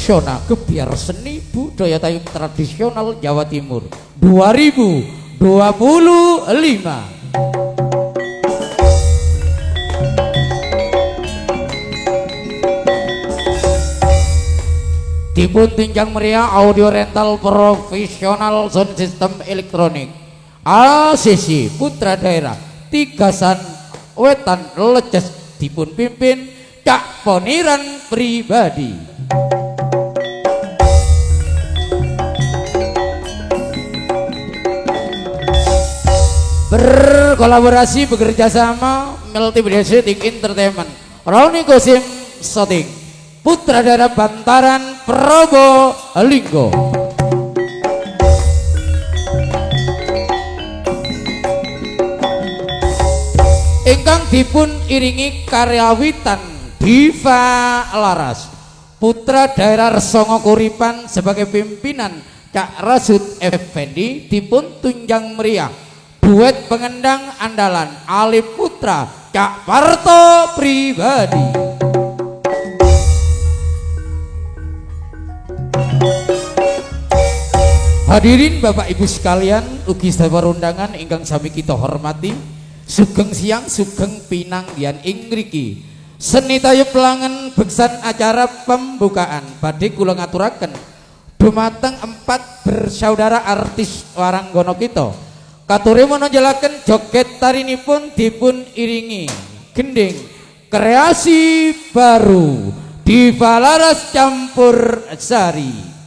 Pesona Gebiar Seni Budaya Tayub Tradisional Jawa Timur 2025. Dipun tinjang meriah audio rental profesional sound system elektronik ACC Putra Daerah Tigasan Wetan Leces dipun pimpin Cak Poniran Pribadi. Berkolaborasi bekerja sama Multimedia Shooting Entertainment Roni Kosim Shooting Putra Daerah Bantaran Probolinggo. Ingkang dipun iringi karyawitan Diva Laras Putra Daerah Resongo Kuripan sebagai pimpinan Cak Rasud Effendi dipun tunjang meriah duet pengendang andalan Ali Putra Cak Parto Pribadi. Hadirin Bapak Ibu sekalian, ugi sedaya undangan ingkang sami kita hormati, sugeng siang sugeng pinanggihan ing mriki. Seni tayub pelangen beksan acara pembukaan badhe kula ngaturaken dumateng 4 bersaudara artis waranggono kita. Katuri menonjolaken joget tarinipun dipun iringi gending kreasi baru Diva Laras campur sari.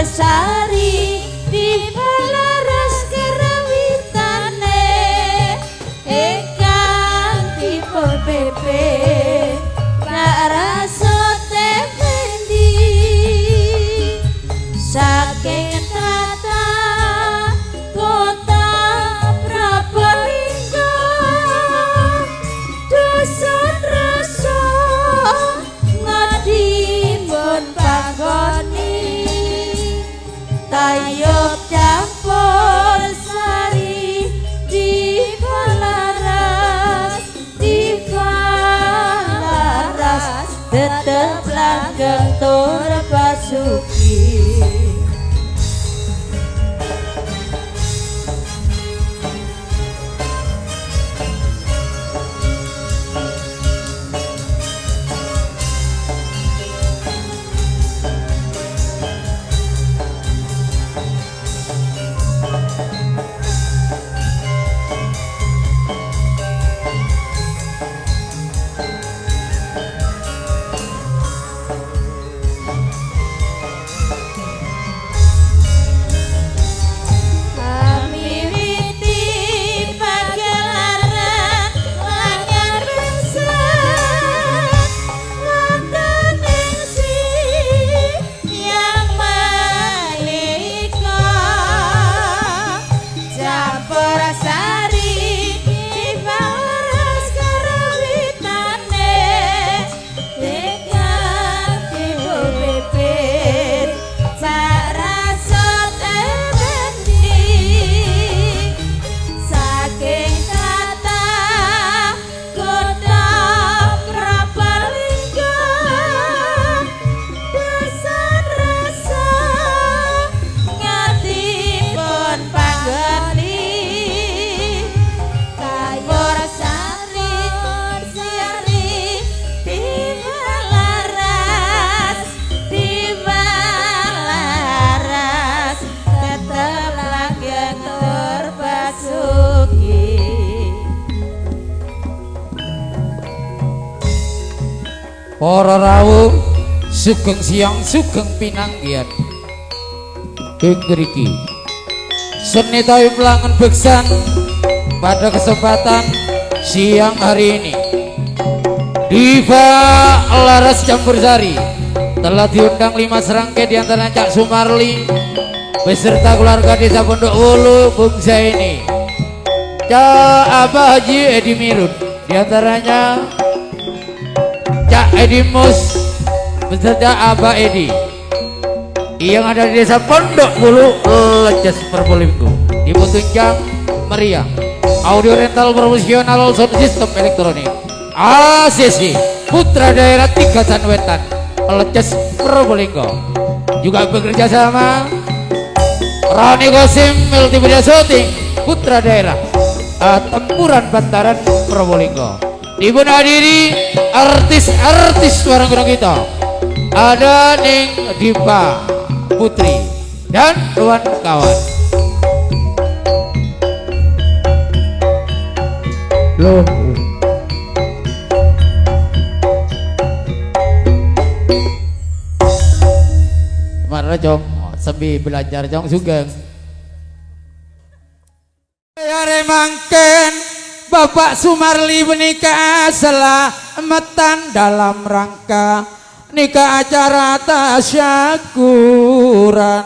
Sari di Laras kerawitane ikan tipe pepe tak rasa tependi saking tata kota Probolinggo dusun rasa ngadimun pangoni tayub campur sari Diva Laras tetep langgeng tur pasuki. para rawuh sugeng siang sugeng pinanggihan ing mriki seni tayu pelangan beksan pada kesempatan siang hari ini Diva Laras Campursari telah diundang 5 serangkai diantaranya Cak Sumarli beserta keluarga desa Pondok Wulu Bung Zaini, Cak Abah Haji Edi Mirun diantaranya Cak Edi Mus beserta Abah Edi yang ada di desa Pondok Wulu Leces Probolinggo Ibu tunjang meriah audio rental profesional sound system elektronik ACC Putra Daerah 3 Sanwetan Leces Probolinggo juga bekerja sama Rani Gosim Multimedia Shooting Putra Daerah Tempuran Bantaran Probolinggo dipun hadiri artis-artis warang kita ada Ning Diva Putri dan kawan-kawan loh mana Jong sambil belajar Jong sugeng ya remangken Bapak Sumarli menikah selamatan dalam rangka nikah acara tasyakuran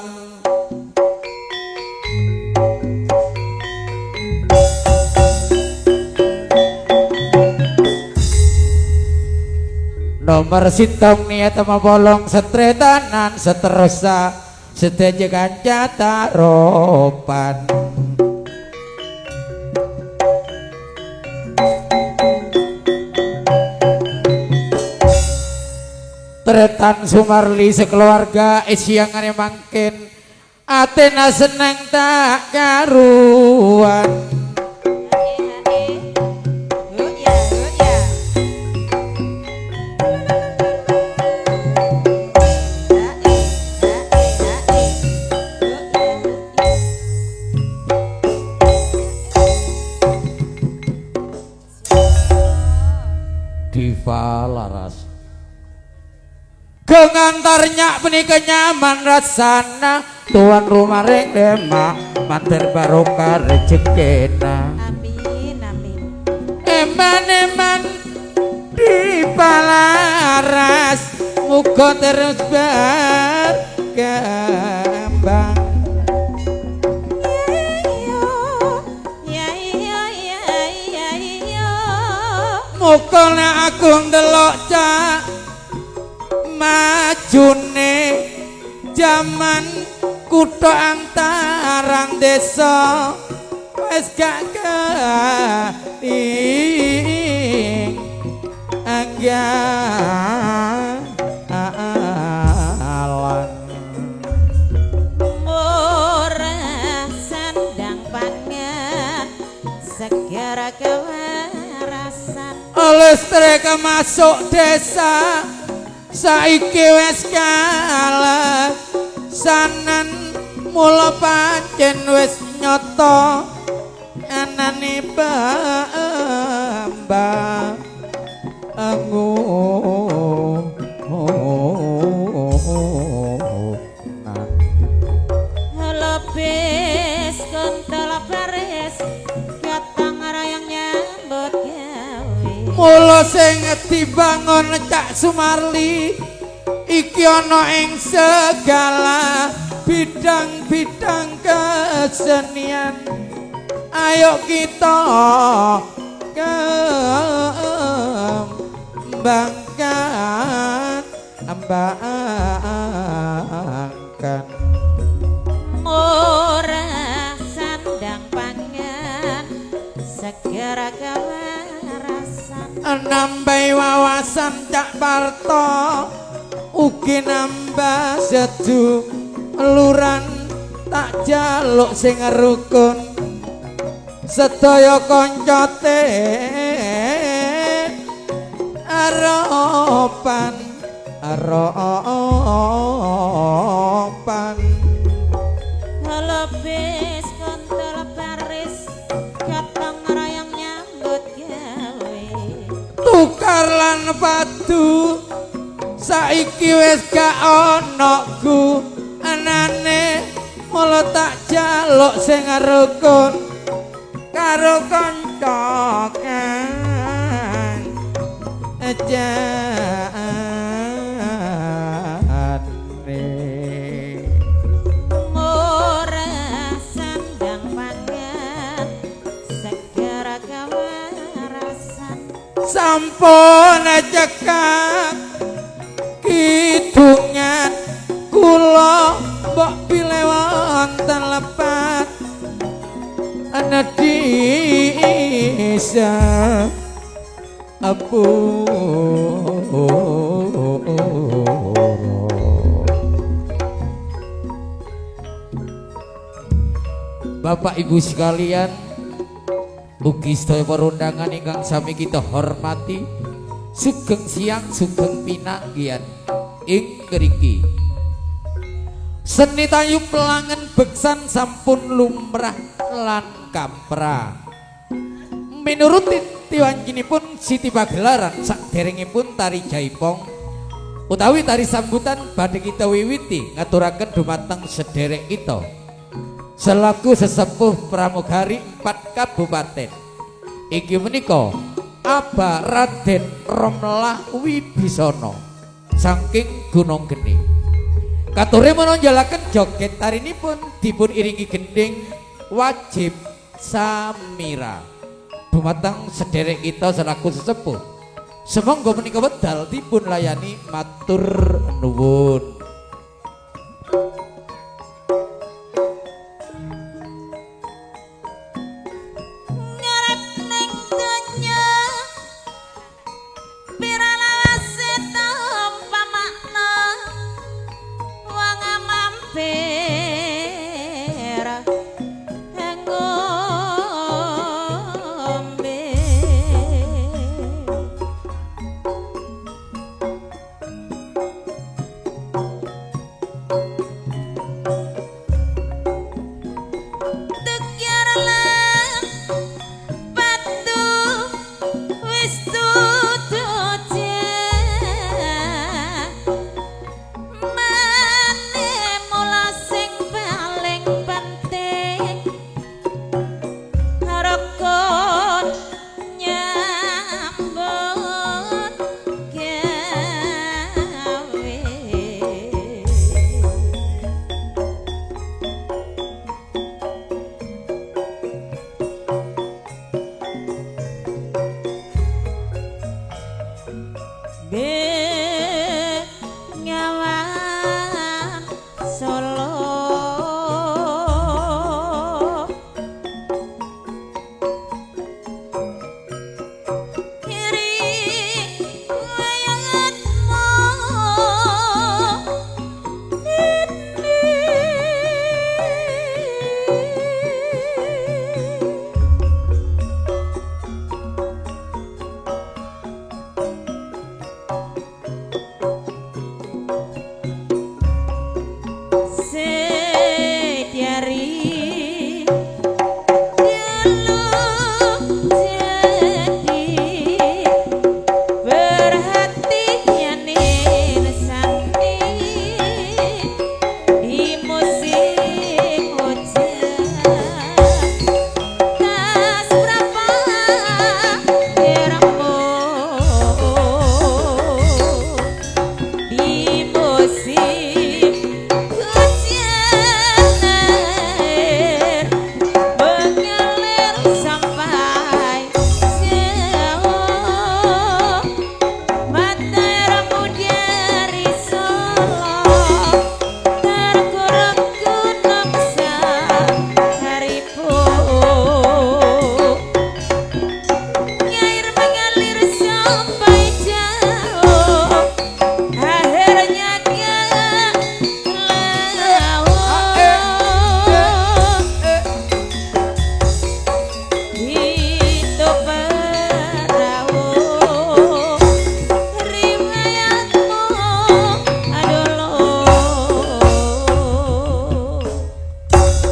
nomor sitong niat sama bolong setretanan seterusnya setejekan jata ropan Tretan Sumarli sekeluarga isiangannya mangkin Athena seneng tak karuan Diva Laras kengantarnya menikah nyaman rasana tuan rumah ring demak mater barokah rezekina Amin amin. Eman Diva Laras muga terus berkembang muga nek aku ndelok cak majune jaman kutha antarang desa wis gak keing anggalan Murah sandang pangan segera kewarasan listrik masuk desa saiki wis kalah sanan mula pancen wis nyata anane Bambang lebis kental baris katang rayang nyambut gawe mula sing dibangun Cak Sumarli iki ana ing segala bidang-bidang kesenian ayo kita kembangkan murah sandang pangan segera kewarasan nambah wawasan Cak Parto ugi nambah seduluran tak jaluk sing rukun sedaya kanca harapan lebis kental baris katang rayang nyambut gawe tukar lan padu saiki wis gak ana gunane mula tak jaluk sing rukun karo kanca kang ejane ora sandang pangan segera kewarasan sampun cekak kidungan kula mbok pilih wonten lepat ana disa Bapak Ibu sekalian, ugi sedaya para undangan ingkang sami kita hormati, sugeng siang sugeng pinanggihan ing mriki. Seni tayu pelangen beksan sampun lumrah lan kaprah. Minuruti tiwanjinipun Siti Pagelaran saderengipun tari jaipong utawi tari sambutan badhe kita wiwiti ngaturaken dumateng sederek kita selaku sesepuh pramugari 4 kabupaten. Iki menika Aba Raden Romlah Wibisana saking Gunung Geni. Kature menonjolaken joget tarinipun dipun iringi gending wajib samira. Dumateng sederek kita selaku sesepuh. Semonggo menika wedal dipun layani matur nuwun.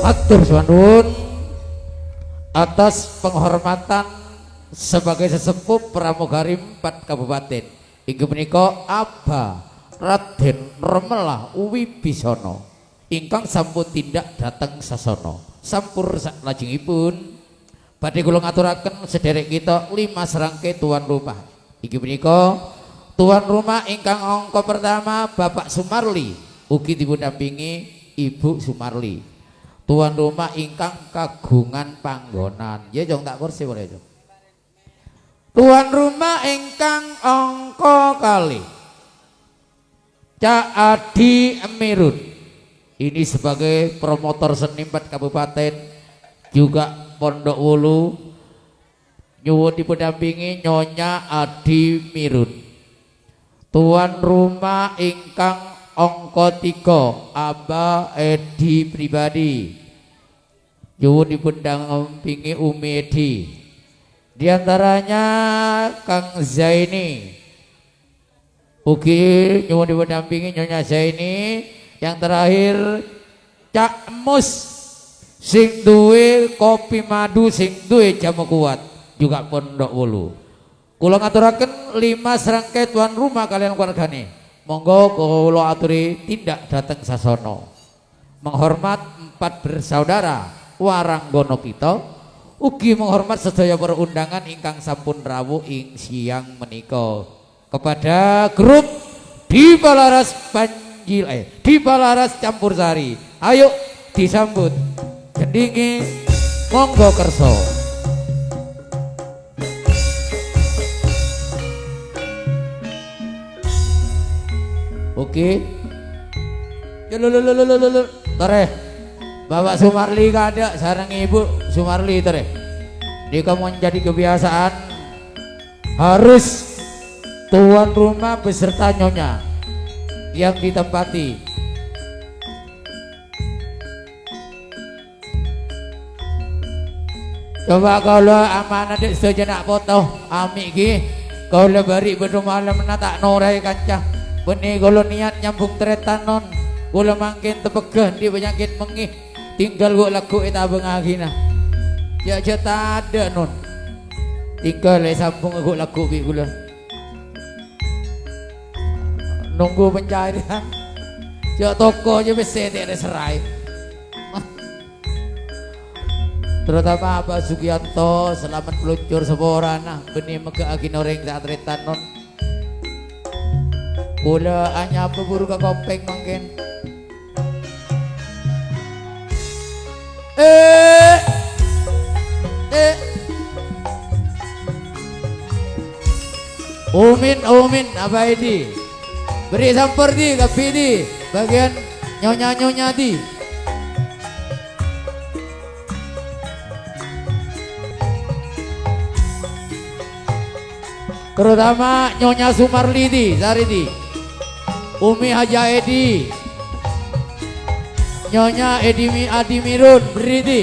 Matur suwun atas penghormatan sebagai sesepuh pramugari 4 kabupaten. Inggih menika Aba Raden Remelah Wibisana ingkang sampun tindak dhateng sasana. Sampur salajengipun badhe kula ngaturaken sederek kita 5 serangke tuan rumah. Iki punika tuan rumah ingkang angka pertama Bapak Sumarli ugi dipundampingi Ibu Sumarli. Tuan rumah ingkang kagungan panggonan. Ya jong tak kursi boleh jong. Tuan rumah ingkang angka kali Cak Adi Mirun. Ini sebagai promotor seni 4 kabupaten juga Pondok Wulu nyuwun dipundampingi Nyonya Adi Mirun. Tuan rumah ingkang angka 3 Aba Edi pribadi nyuwun dipundampingi Umi Edi. Di antaranya Kang Zaini ugi nyuwun dipundampingi Nyonya Zaini. Yang terakhir Cak Mus sing duwe kopi madu sing duwe jamu kuat juga Pondok Wulu. Kula ngaturaken 5 serangkai tuan rumah kalian keluargane. Monggo kula aturi tindak dateng sasana. Menghormat 4 bersaudara waranggono kita ugi menghormat sedaya perundangan ingkang sampun rawuh ing siang menika. Kepada grup di Balaras di Balaras Campur Sari, ayo disambut gendingi monggo kerso. Oke. Tereh Bapak Sumarli kada sareng Ibu Sumarli tereh. Jika mau menjadi kebiasaan harus tuan rumah beserta nyonya yang ditempati. Coba kalau amanah dek sejenak foto amik ki kalau bari bedu malam tak norai kancah benih kalau niat nyambung teretanon kalau mangkin tepegah di penyakit mengih tinggal gua lagu eta bengagina ya jeta ada non tinggal sambung gua lagu bi gula nunggu pencarian jauh toko aja bisa tidak serai terutama Pak Sugianto selamat peluncur seborana benih mega agin orang saat retanon kula hanya peburu ke kopeng mungkin Umin apa ini beri sampur di kapi di bagian nyonya di terutama Nyonya Sumarli di Sari di Umi Haja Edi Nyonya Adi Mirun beri di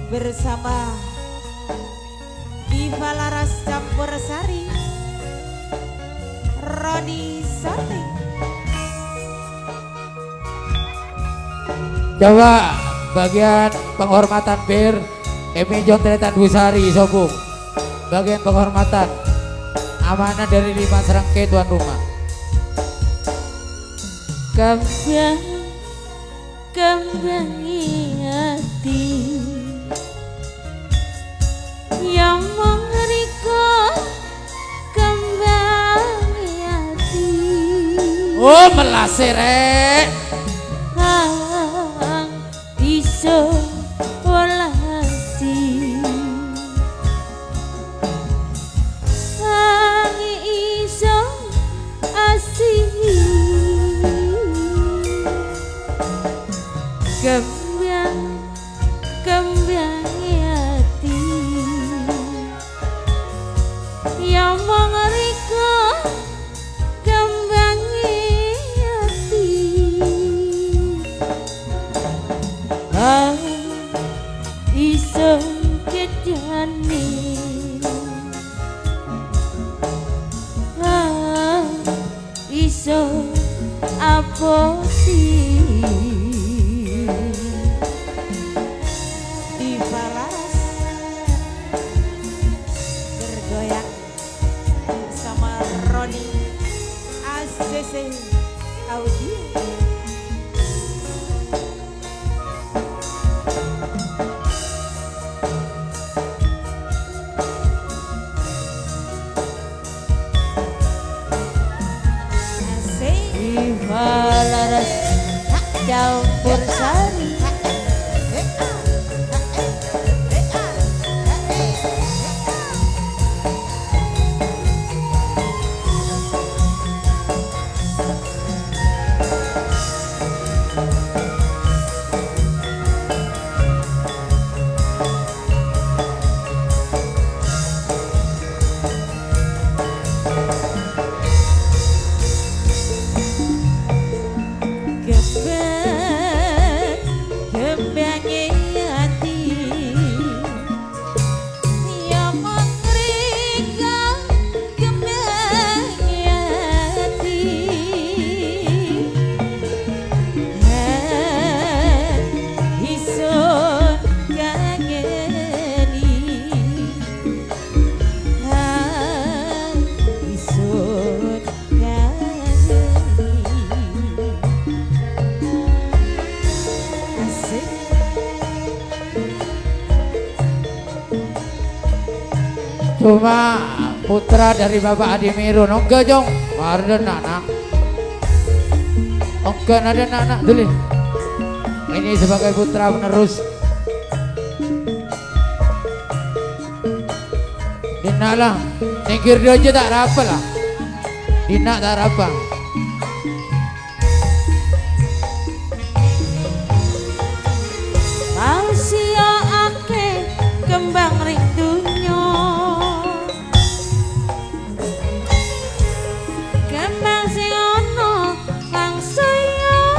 bersama di Balaras Campur Sari Rodi Sati. Coba bagian penghormatan bir Emi John Tretan Busari Sobung bagian penghormatan amanah dari 5 serangkai tuan rumah. Kembang hati yang mengeriko kembang hati oh melasere iso olasi iso asih kembang iso apa sih Diva Laras bergoyang sama Roni ACC Audio. Diva Laras campur sari gembangi hati yang mengerika gembangi hati isun kangeni isun kangeni asik Cuma putra dari Bapak Adi Mirun. Oke Jong, ada anak. Oke ada anak dulu. Ini sebagai putra penerus. Dina lah, nengkir dia aja tak apa lah. Dina tak apa. mau siokake kembang rindunya kembang sing ana kang saya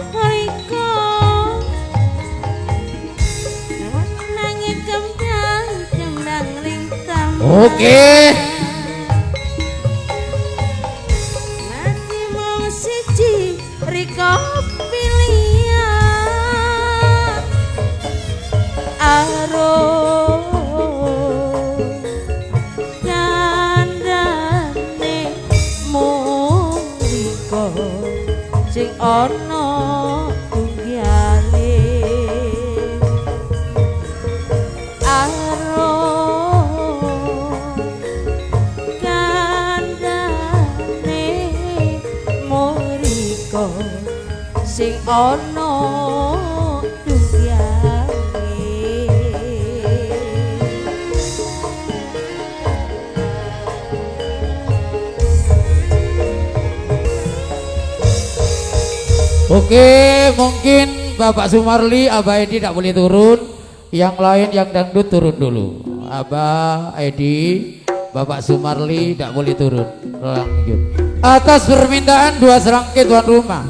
riko nanging kembang ringkam Oke. masih mung siji riko pilihan aro kandhane mung riko sing ana tunggale aro kandhane mung riko sing ana tunggale. Oke, mungkin Bapak Sumarli, Abah Edi tak boleh turun. Yang lain yang dangdut turun dulu. Abah Edi, Bapak Sumarli tak boleh turun. Lanjut. Atas permintaan dua serangkai tuan rumah,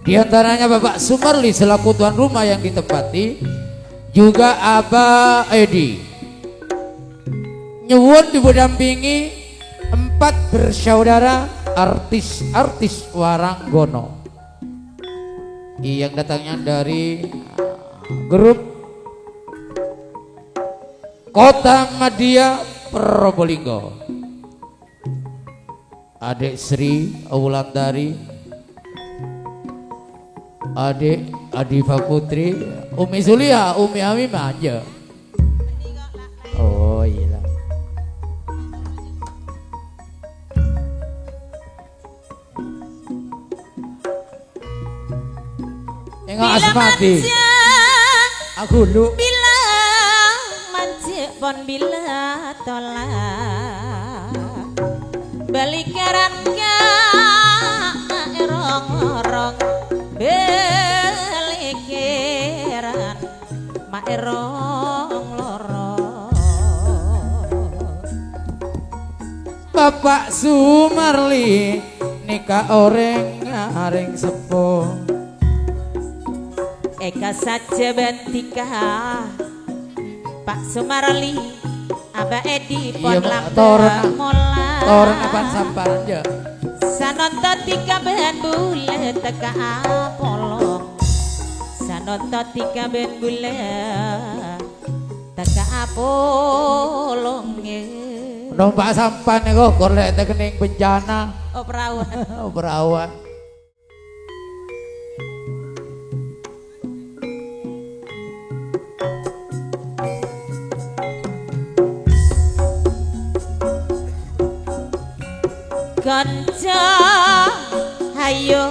di antaranya Bapak Sumarli selaku tuan rumah yang ditempati, juga Abah Edi nyuwun didampingi 4 bersaudara artis-artis Waranggono yang datangnya dari grup Kota Madia Probolinggo. Adik Sri Wulandari, adik Adifa Putri, Umi Zulia, Umi Amimah aja. Oh iya. Enggak asmati. Aku lu. Bila mancik pon bila tolak balikaran ka erong-erong balikeran mak erong loro Bapak Sumarli nikah oreng aring sepuh. Eka saja bentika Pak Sumarli Abah Edi pon Iya, lambang toren mola toren apaan samparan aja. Sanonto tiga ben bulet teka apolong Sanonto tiga ben bulet teka apolong Numpak sampan niku golek tekening bencana. Oh perawan Perawan. Kanca hayo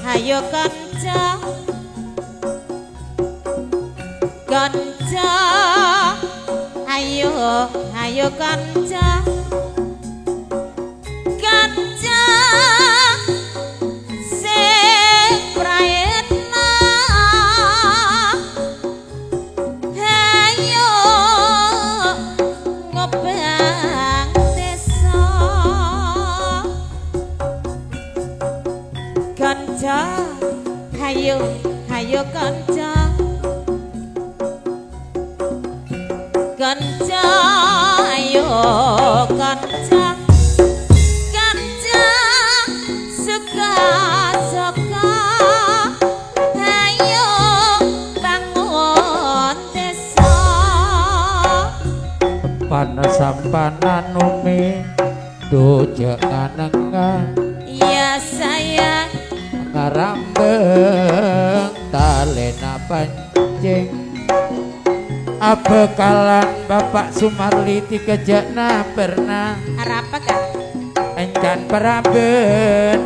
hayo kanca kanca hayo hayo kanca kanca sing praetna hayo ngobang desa kanca hayo hayo kanca kanca ayo kanca kanca suka suka ayo bangun desa Sampanan umi dojek nganengan ya sayang ngarambeng talena pancing abekalan Bapak Sumarliti kejakna pernah apa kak encan peraben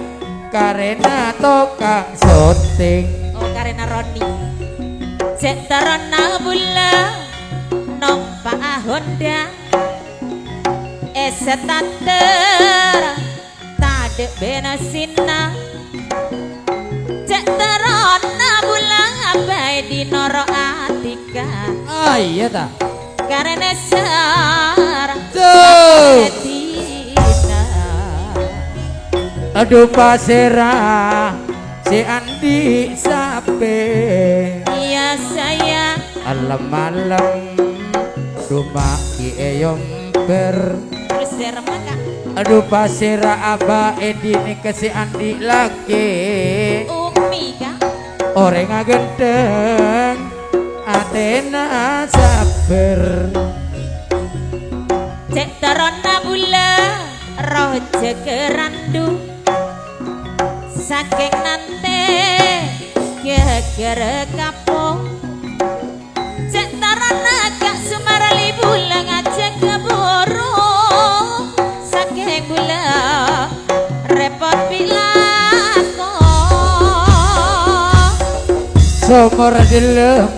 karena tokang syuting oh karena Roni cek tarana bula nompak Honda esetater tade benasina cek tarana bula abai di noro atika iya ta karena sarang tuh tina aduh pasera si Andi sape iya sayang alam-alam rumah ki eyom ber terus derma kak aduh pasera aba edi ni ke si Andi lagi umi kak orang gendeng Atena sabar cek tarona bula roh jegerandu saking nante gegere kapong cek tarona gak Sumarli bula ngajak keburu saking bula repot bilako somor dilem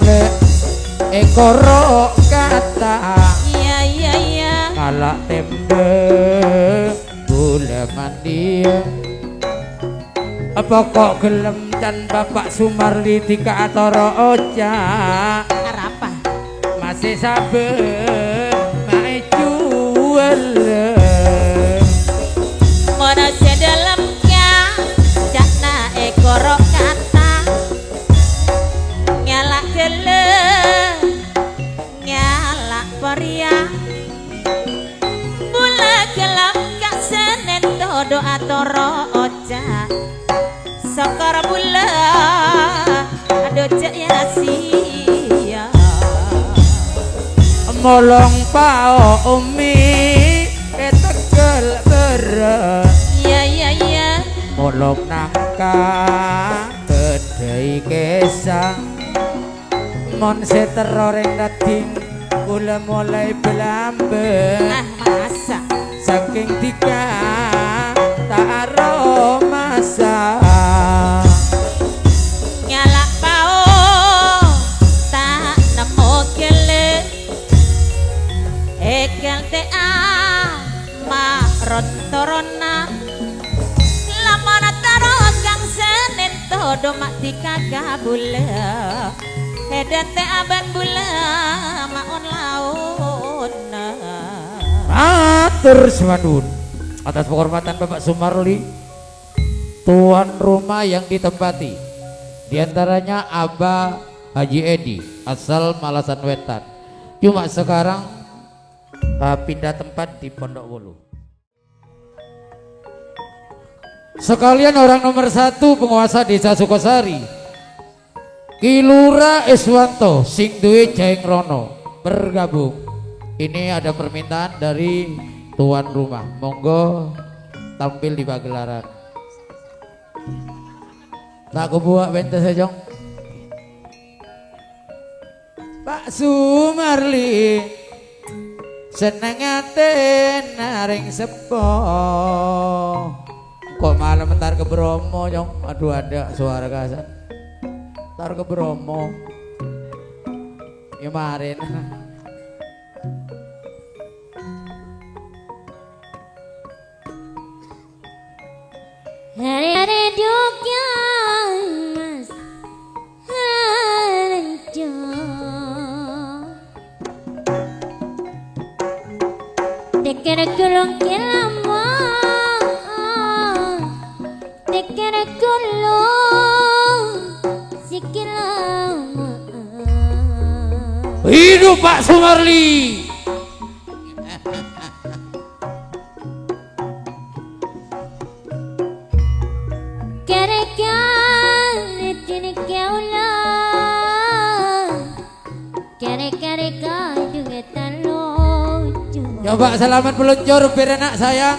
ekoro kata iya iya iya kalak tembe gula mandiam apa kok gelem dan Bapak Sumarliti ke atoro oja apa masih sabar mai jual manusia dalamnya jakna ekoro kata nyala gele nyala paria bula gelap gak senen todo atoro oja sokor bula aduh cek ya sia molong pao umi ketegel berat iya iya iya molong nangka kedai kesang mon seteroreng dating kula mulai belambeng masa saking tiga tak aro masa nyala pao tak nemu gele ekel te a ma rontorona lamana taro kang senen todo mak dikagabula edan te aban bula maon laun matur suwun atas penghormatan Bapak Sumarli tuan rumah yang ditempati diantaranya Abah Haji Edi asal Malasan Wetan cuma sekarang pindah tempat di Pondok Wulu sekalian orang nomor 1 penguasa desa Sukosari Kilura Iswanto sing duwe Jaeng Rono bergabung. Ini ada permintaan dari tuan rumah, monggo tampil di pagelaran. Tak kebuak bentes sejong Pak Sumarli seneng ate naring sepo. Kok malam entar ke Bromo jong. Aduh ada suara kasan. Entar ke Bromo. Ya kemarin. Hari-hari juga mas hancur. Tekere gulung kilama, tekere gulung sikilama. Hidup Pak Sumarli. Coba selamat meluncur biar anak sayang.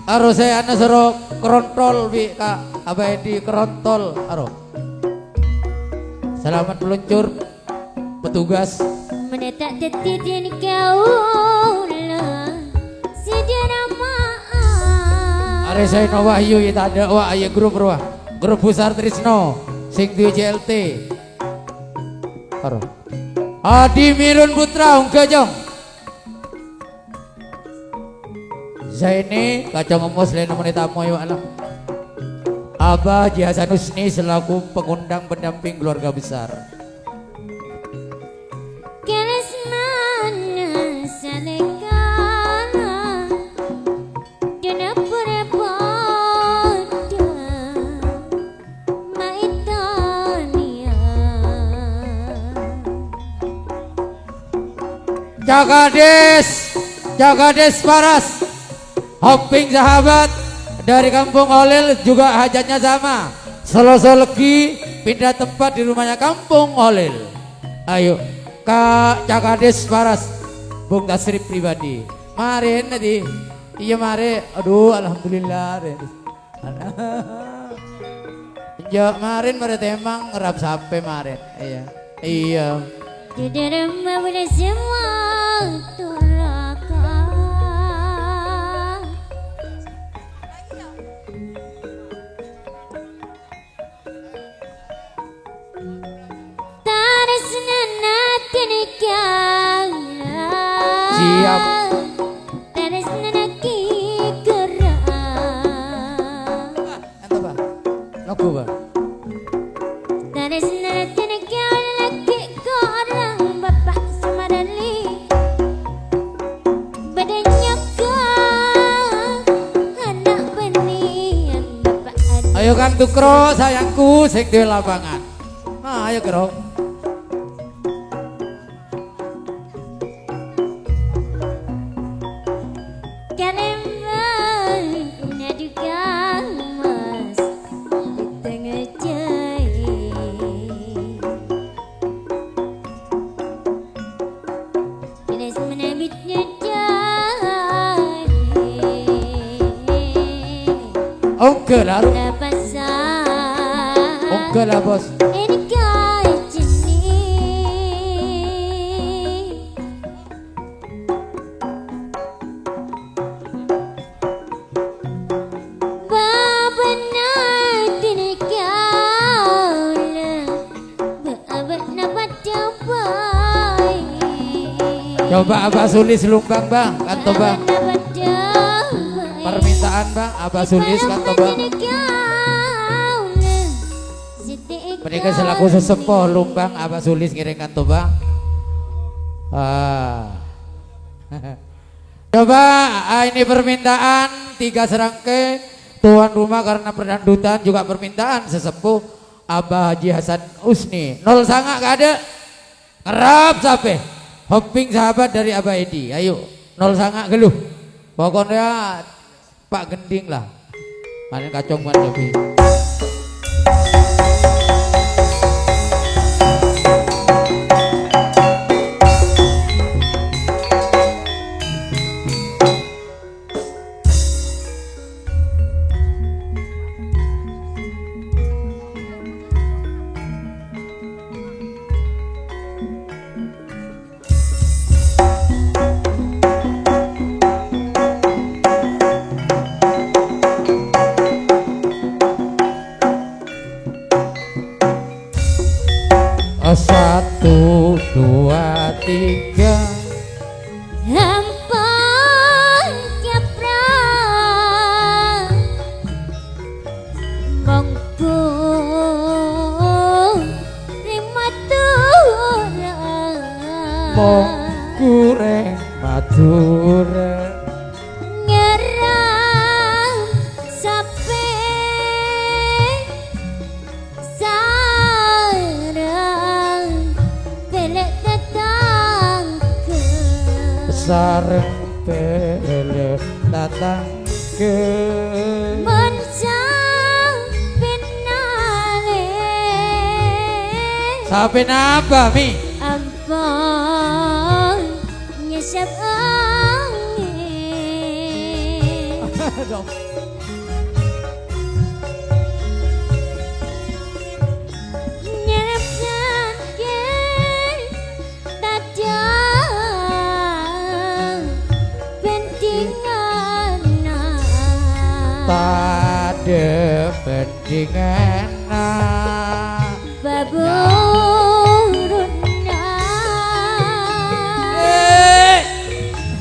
Harus saya anak suruh kerontol bi kak apa di kerontol aro. Selamat meluncur petugas. Menetak tetitin kau lah sejarah maaf. Are saya no wahyu kita ada wah ayo grup ruah grup besar Trisno sing di JLT. Aro. Adi Mirun Putra Unggajong. Zaini kacang emus lain menit tamu ya alam. Abah Haji Hasan Husni selaku pengundang pendamping keluarga besar. Keresmana sadekala dana pereboda maitania. Jagades Paras Hopping sahabat dari kampung Olil juga hajatnya sama. Selesai lagi pindah tempat di rumahnya kampung Olil. Ayo Kak Cakades Paras Bung Tasrif pribadi. Marin tadi. Iya mare. Aduh alhamdulillah. Ya marin pada temang ngerap sampai marin. Iya. Iya. Di rumah boleh semua tolakan. Siap. Anta ba? Lagu ba? Ayo Kang Tukro sayangku sing di lapangan. Nah ayo Kro. Oke lah, oke lah bos. Coba Abah Sulis lumbang bang, kanto bang. Permintaan bang, Abah Sulis kanto bang. Mereka selaku sesepuh lumbang Abah Sulis ngiring kanto bang. Coba ini permintaan 3 serangkai tuan rumah karena perdandutan juga permintaan sesepuh Abah Haji Hasan Husni. 0 sangat gak ada. Ngerap sampai. Hopping sahabat dari Abah Edi. Ayo 0 sangat geluh. Pokoknya Pak Gending lah. Panen kacung man lebih. Satu, dua, tiga. Hampun nyebrang monggo rimatura Mong kureng Madura nyerang sape sarang belek datang ke sareng pele datang ke mencang pinale sampai apa mi ampun nyesep angin nyerep sakit tajam pentingan pada pendingan baburuna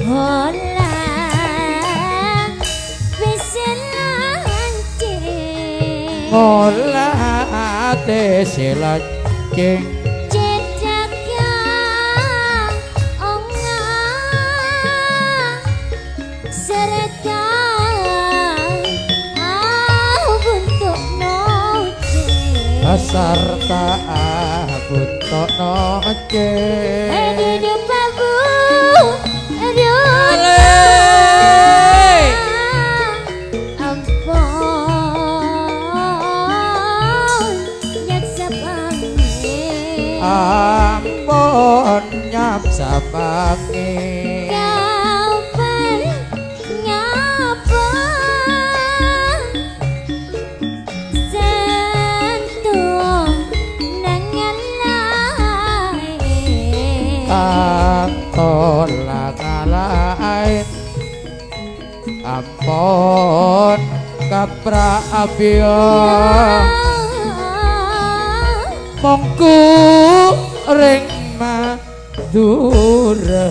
hola biselance ngolah teselancing cedaknya onga serta bentuk noce sarta butok noce di babu ampun nyaksap angin ampun nyap sabangi kapan nyapa sentuh nangan lain ampun lain ampun kapra abia mongku ring Madura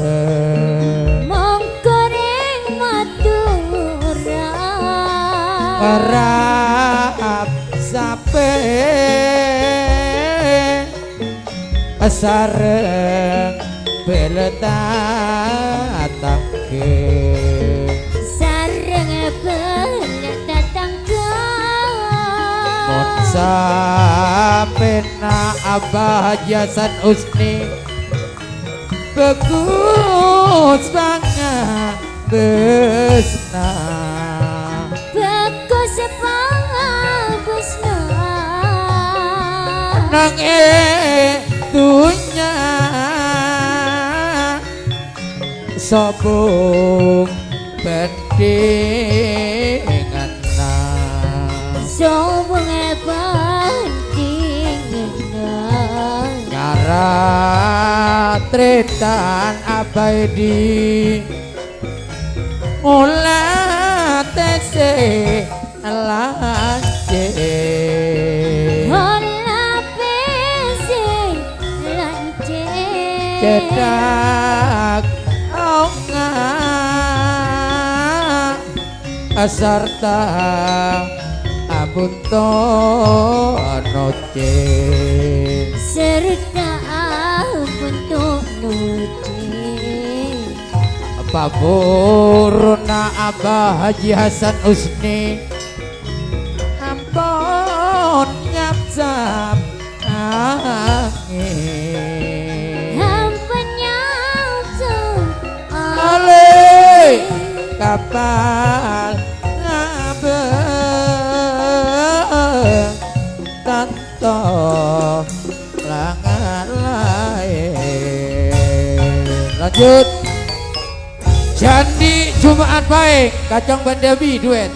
mongkoreng Madura Arab sape sareng beletatang ke sareng belet datang ke mon sapena abah jasan usni bagus banget besna bagus bagusna nang dunya sobong bandingan sobong bandingan ngarat tretan abaidi mula tese lance hola pese lance cedak onga asarta abunto noce serta bentuk nuce paburna abah Haji Hasan Usni ampun nyapsap angin hampanya ale kapal ngabeh to langan lain. Lanjut. Candi Jumat Baik Kacang Bandabi duet.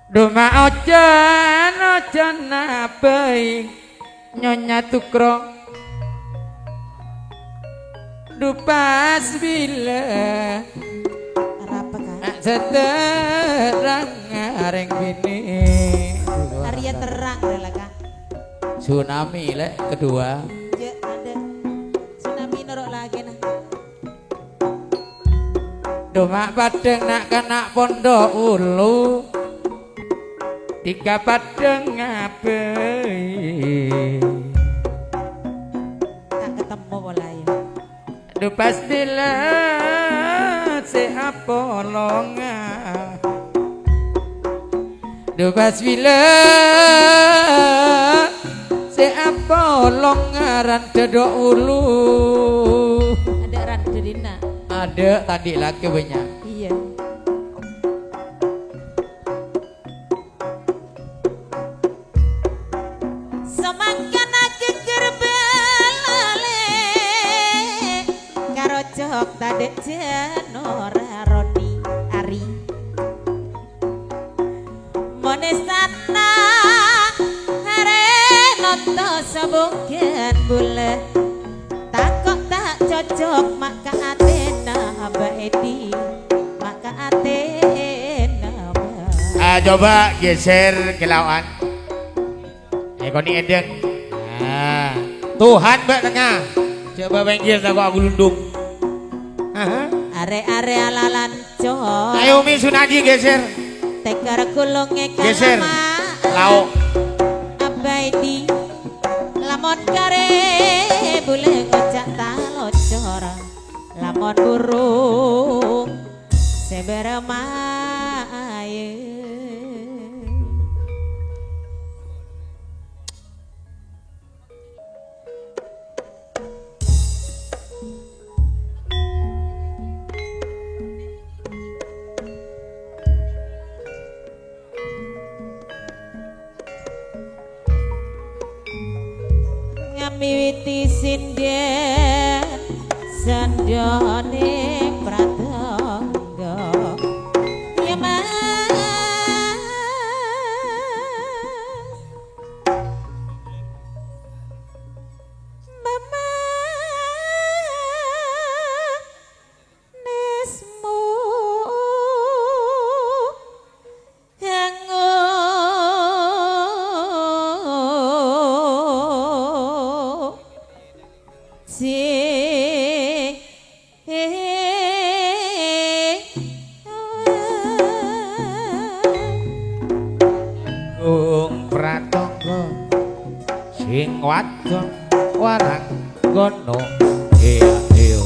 Duma ojan baik Nyonya Tukro dupas bila Apa kan? seterang areng bini Arya terang adalah kan. tsunami lek kedua. Ya ada tsunami norok lagi nah. Duma padeng nak kena pondok ulu tiga padeng ngabei Tak ketemu bola ya. dupas bila se apolonga dupas bila se apolonga ran dedok ulu Ada ran dedina. ada tadi lagi banyak. Iya. Semangkana geger belale karo jok tadek jenora Roni Ari Monesana hare nonto sabungken bule takok tak cocok maka atena baedi maka atena Coba geser ke lawan. Koni edeng. Nah, Tuhan mbak tengah. Coba bengkir aku lundung. are alalan cok Ayo Mi Sunadi geser. tekar kulunge Geser. kalama Lauk. abaidi lamon kare bule ngocak talocora lamon burung seberemaye miwiti sinden sandone pratangga ya mas mama nesmu sing wadon warang gono iya iya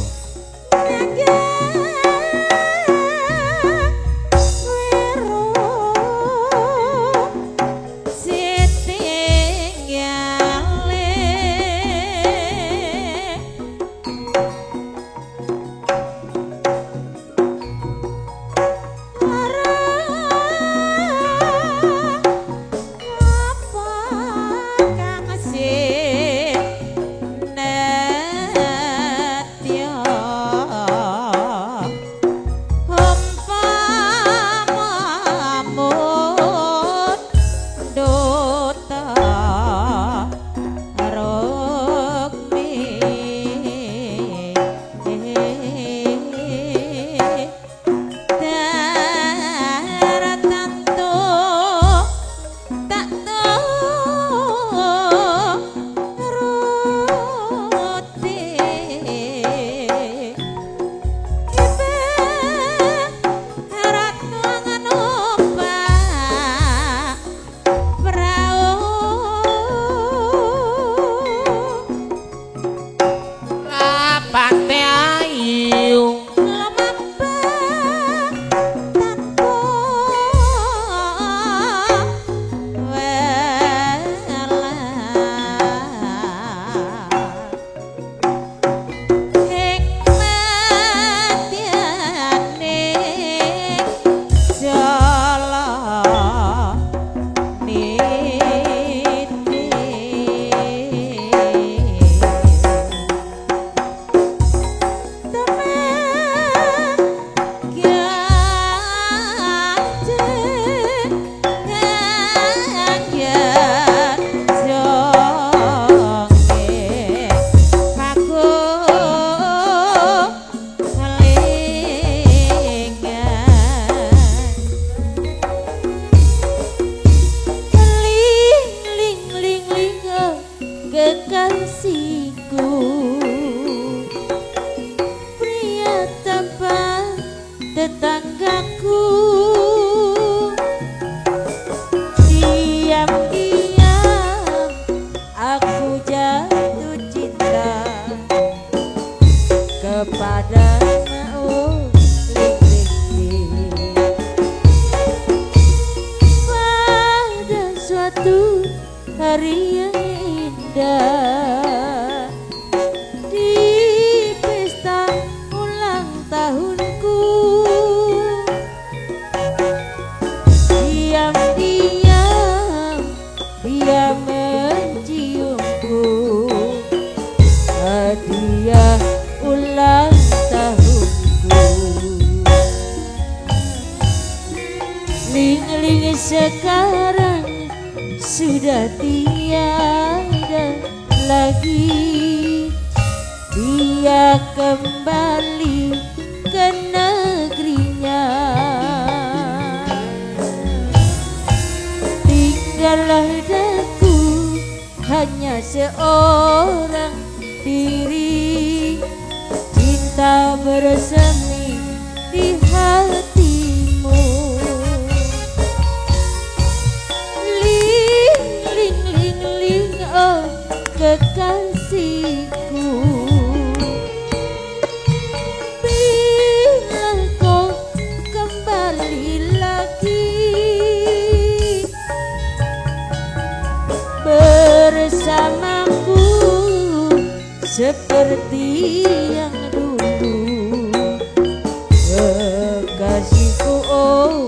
bersama pada suatu hari yang indah di pesta ulang tahunku, diam-diam dia menciumku, hadiah ulang tahunku. Ling-ling sekarang sudah tiada lagi, dia kembali ke negerinya. Tinggallah daku hanya seorang diri, cinta bersemi di hatimu. Oh kekasihku, bila kau kembali lagi bersamaku seperti yang dulu, kekasihku. Oh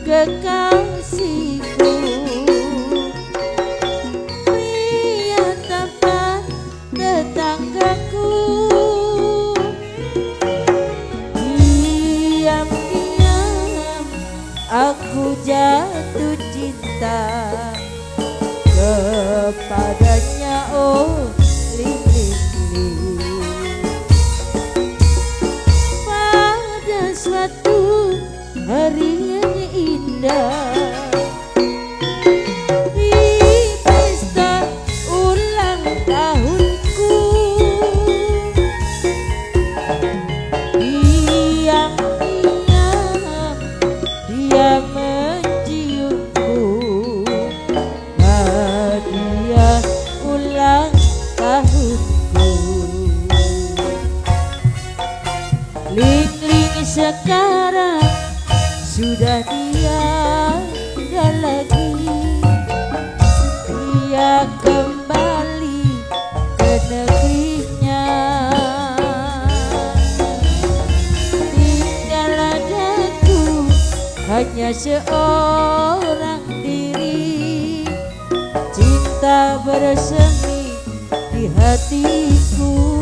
kekasihku, pria tempat tetanggaku, diam-diam aku jatuh cinta kepadanya. Oh ling-ling-ling, pada suatu hari yang indah di pesta ulang tahunku, diam-diam dia menciumku, hadiah ulang tahunku. Ling-ling sekarang sudah tiada lagi, dia kembali ke negerinya. Tinggallah daku hanya seorang diri, cinta bersemi di hatiku.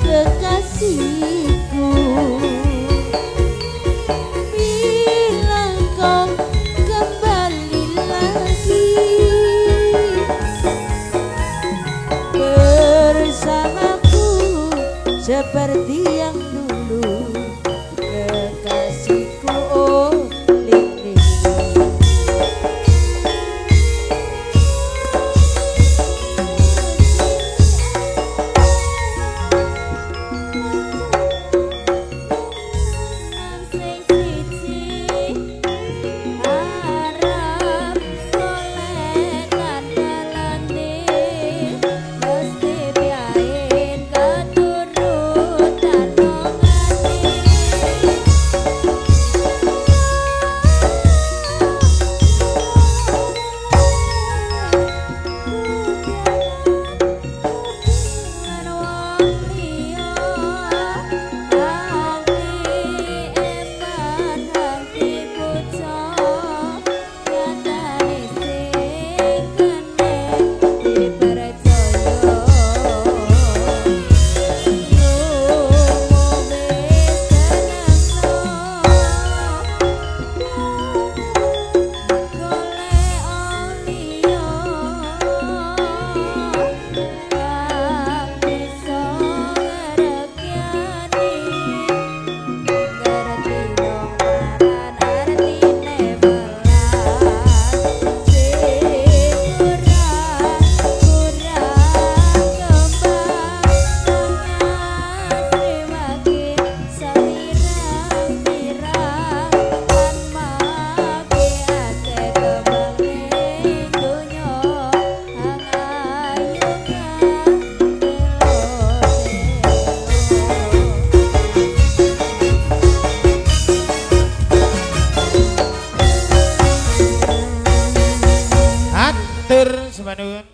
Kekasihku, bila kau kembali lagi bersamaku seperti yang dulu, kekasihku. Oh ling-ling. Mesti biayain keturutan. Semanun.